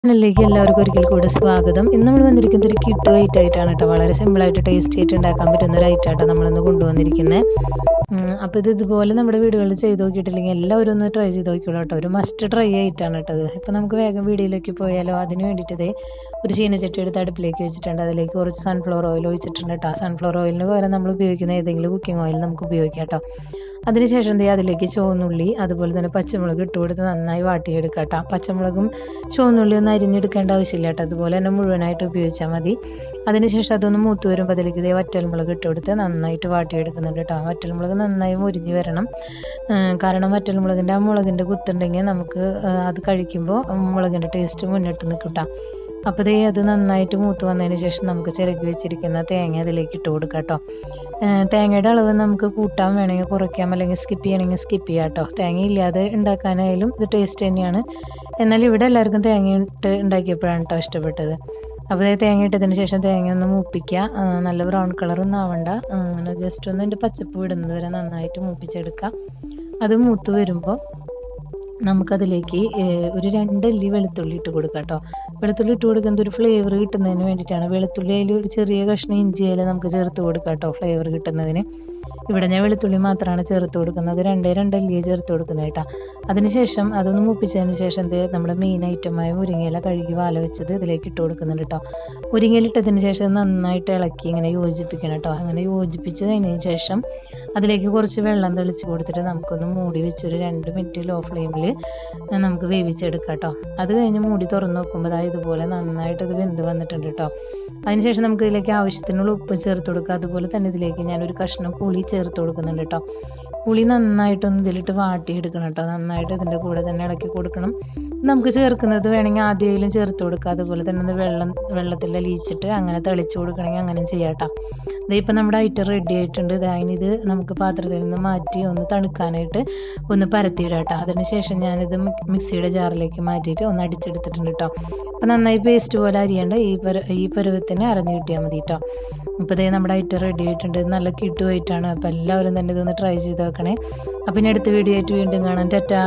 ചാനലിലേക്ക് എല്ലാവർക്കും ഒരിക്കൽ കൂടി സ്വാഗതം. ഇന്ന് നമ്മൾ വന്നിരിക്കുന്നത് ഒരു കിട്ട് ഐറ്റം ആയിട്ടാണ് കേട്ടോ. വളരെ സിമ്പിളായിട്ട് ടേസ്റ്റി ആയിട്ട് ഉണ്ടാക്കാൻ പറ്റുന്ന ഒരു ഐറ്റം ആയിട്ടാണ് നമ്മളിന്ന് കൊണ്ടുവന്നിരിക്കുന്നത്. അപ്പോൾ ഇതുപോലെ നമ്മുടെ വീടുകളിൽ ചെയ്ത് നോക്കിയിട്ടില്ലെങ്കിൽ എല്ലാവരും ഒന്ന് ട്രൈ ചെയ്ത് നോക്കിയോളൂ കേട്ടോ. ഒരു മസ്റ്റ് ട്രൈ ആയിട്ടാണ് കേട്ടത്. ഇപ്പോൾ നമുക്ക് വേഗം വീഡിയോയിലേക്ക് പോയാലോ. അതിന് വേണ്ടിയിട്ട് ഒരു ചീനച്ചട്ടി എടുത്ത് അടുപ്പിലേക്ക് വെച്ചിട്ടുണ്ട്. അതിലേക്ക് കുറച്ച് സൺഫ്ലവർ ഓയിൽ ഒഴിച്ചിട്ടുണ്ട് കേട്ടോ. സൺഫ്ലവർ ഓയിലിന് പകരം നമ്മൾ ഉപയോഗിക്കുന്ന ഏതെങ്കിലും കുക്കിംഗ് ഓയിൽ നമുക്ക് ഉപയോഗിക്കാം കേട്ടോ. അതിനുശേഷം അതിലേക്ക് ചുവന്നുള്ളി അതുപോലെ തന്നെ പച്ചമുളക് ഇട്ട് കൊടുത്ത് നന്നായി വാട്ടിയെടുക്കാം കേട്ടോ. പച്ചമുളകും ചുവന്നുള്ളി ഒന്നും അരിഞ്ഞെടുക്കേണ്ട ആവശ്യമില്ല കേട്ടോ. അതുപോലെ തന്നെ മുഴുവനായിട്ട് ഉപയോഗിച്ചാൽ മതി. അതിനുശേഷം അതൊന്ന് മൂത്ത് വരുമ്പോൾ അതിലേക്ക് വറ്റൽമുളക് ഇട്ട് കൊടുത്ത് നന്നായിട്ട് വാട്ടിയെടുക്കുന്നുണ്ട് കേട്ടോ. വറ്റൽമുളക് നന്നായി മുരിഞ്ഞ് വരണം. കാരണം വറ്റൽമുളകിൻ്റെ ആ മുളകിൻ്റെ കുത്തുണ്ടെങ്കിൽ നമുക്ക് അത് കഴിക്കുമ്പോൾ മുളകിൻ്റെ ടേസ്റ്റ് മുന്നിട്ട് നിൽക്കും കേട്ടോ. അപ്പോൾ അത് നന്നായിട്ട് മൂത്ത് വന്നതിന് ശേഷം നമുക്ക് ചിരകി വെച്ചിരിക്കുന്ന തേങ്ങ അതിലേക്ക് ഇട്ട് കൊടുക്കാം കേട്ടോ. തേങ്ങയുടെ അളവ് നമുക്ക് കൂട്ടാൻ വേണമെങ്കിൽ കുറയ്ക്കാം, അല്ലെങ്കിൽ സ്കിപ്പ് ചെയ്യണമെങ്കിൽ സ്കിപ്പ് ചെയ്യാം കേട്ടോ. തേങ്ങ ഇല്ലാതെ ഉണ്ടാക്കാനായാലും ഇത് ടേസ്റ്റ് തന്നെയാണ്. എന്നാൽ ഇവിടെ എല്ലാവർക്കും തേങ്ങ ഇട്ട് ഉണ്ടാക്കിയപ്പോഴാണ് കേട്ടോ ഇഷ്ടപ്പെട്ടത്. അപ്പോൾ തേങ്ങ ഇട്ടതിന് ശേഷം തേങ്ങ ഒന്ന് മൂപ്പിക്കുക. നല്ല ബ്രൗൺ കളറൊന്നും ആവണ്ട, അങ്ങനെ ജസ്റ്റ് ഒന്ന് അതിൻ്റെ പച്ചപ്പ് വിടുന്നത് വരെ നന്നായിട്ട് മൂപ്പിച്ചെടുക്കുക. അത് മൂത്ത് വരുമ്പോൾ നമുക്കതിലേക്ക് ഒരു 2 അല്ലി വെളുത്തുള്ളി ഇട്ട് കൊടുക്കാം കേട്ടോ. വെളുത്തുള്ളി ഇട്ട് കൊടുക്കുന്നത് ഒരു ഫ്ലേവർ കിട്ടുന്നതിന് വേണ്ടിയിട്ടാണ്. വെളുത്തുള്ളി അതിൽ ഒരു ചെറിയ കഷ്ണം ഇഞ്ചി അതിൽ നമുക്ക് ചേർത്ത് കൊടുക്കാം കേട്ടോ, ഫ്ലേവർ കിട്ടുന്നതിന്. ഇവിടെ ഞാൻ വെളുത്തുള്ളി മാത്രമാണ് ചേർത്ത് കൊടുക്കുന്നത്. 2 അല്ലിയെ ചേർത്ത് കൊടുക്കുന്നത് കേട്ടോ. അതിനുശേഷം അതൊന്ന് മൂപ്പിച്ചതിന് ശേഷം നമ്മുടെ മെയിൻ ഐറ്റമായ മുരിങ്ങയില കഴുകി വാല വെച്ചത് ഇതിലേക്ക് ഇട്ട് കൊടുക്കുന്നുണ്ട് കേട്ടോ. മുരിങ്ങയില ഇട്ടതിന് ശേഷം നന്നായിട്ട് ഇളക്കി ഇങ്ങനെ യോജിപ്പിക്കണം കേട്ടോ. അങ്ങനെ യോജിപ്പിച്ച് കഴിഞ്ഞതിന് ശേഷം അതിലേക്ക് കുറച്ച് വെള്ളം തെളിച്ച് കൊടുത്തിട്ട് നമുക്കൊന്ന് മൂടി വെച്ച് ഒരു 2 മിനിറ്റ് ലോ ഫ്ലെയിമിൽ നമുക്ക് വേവിച്ചെടുക്കാം കേട്ടോ. അത് കഴിഞ്ഞ് മൂടി തുറന്ന് നോക്കുമ്പോൾ ഇതുപോലെ നന്നായിട്ട് ഇത് വെന്ത് വന്നിട്ടുണ്ട് കേട്ടോ. അതിനുശേഷം നമുക്ക് ഇതിലേക്ക് ആവശ്യത്തിനുള്ള ഉപ്പ് ചേർത്ത് കൊടുക്കുക. അതുപോലെ തന്നെ ഇതിലേക്ക് ഞാനൊരു കഷ്ണം പുളി ചേർത്ത് കൊടുക്കുന്നുണ്ട് കേട്ടോ. പുളി നന്നായിട്ടൊന്ന് ഇതിലിട്ട് വാട്ടിയെടുക്കണം കേട്ടോ. നന്നായിട്ട് ഇതിൻ്റെ കൂടെ തന്നെ ഇളക്കി കൊടുക്കണം. നമുക്ക് ചേർക്കുന്നത് വേണമെങ്കിൽ ആദ്യമായാലും ചേർത്ത് കൊടുക്കുക. അതുപോലെ തന്നെ വെള്ളത്തിൽ അലിയിച്ചിട്ട് അങ്ങനെ തെളിച്ച് കൊടുക്കണമെങ്കിൽ അങ്ങനെ ചെയ്യാം കേട്ടോ. ഇപ്പം നമ്മുടെ ഐറ്റം റെഡി ആയിട്ടുണ്ട്. ഇത് നമുക്ക് പാത്രത്തിൽ നിന്ന് മാറ്റി ഒന്ന് തണുക്കാനായിട്ട് ഒന്ന് പരത്തിയിടാം കേട്ടോ. അതിനുശേഷം ഞാനിത് മിക്സിയുടെ ജാറിലേക്ക് മാറ്റിയിട്ട് ഒന്ന് അടിച്ചെടുത്തിട്ടുണ്ട് കേട്ടോ. അപ്പം നന്നായി പേസ്റ്റ് പോലെ അരിയേണ്ട ഈ പരുവത്തിന് അരഞ്ഞു കിട്ടിയാൽ മതി കേട്ടോ. അപ്പോൾ നമ്മുടെ ഐറ്റം റെഡി ആയിട്ടുണ്ട്. നല്ല കിട്ടുമായിട്ടാണ്. അപ്പോൾ എല്ലാവരും തന്നെ ഇതൊന്ന് ട്രൈ ചെയ്ത് നോക്കണേ. അപ്പം ഇനി അടുത്ത വീഡിയോ ആയിട്ട് വീണ്ടും കാണാം. ടാറ്റാ.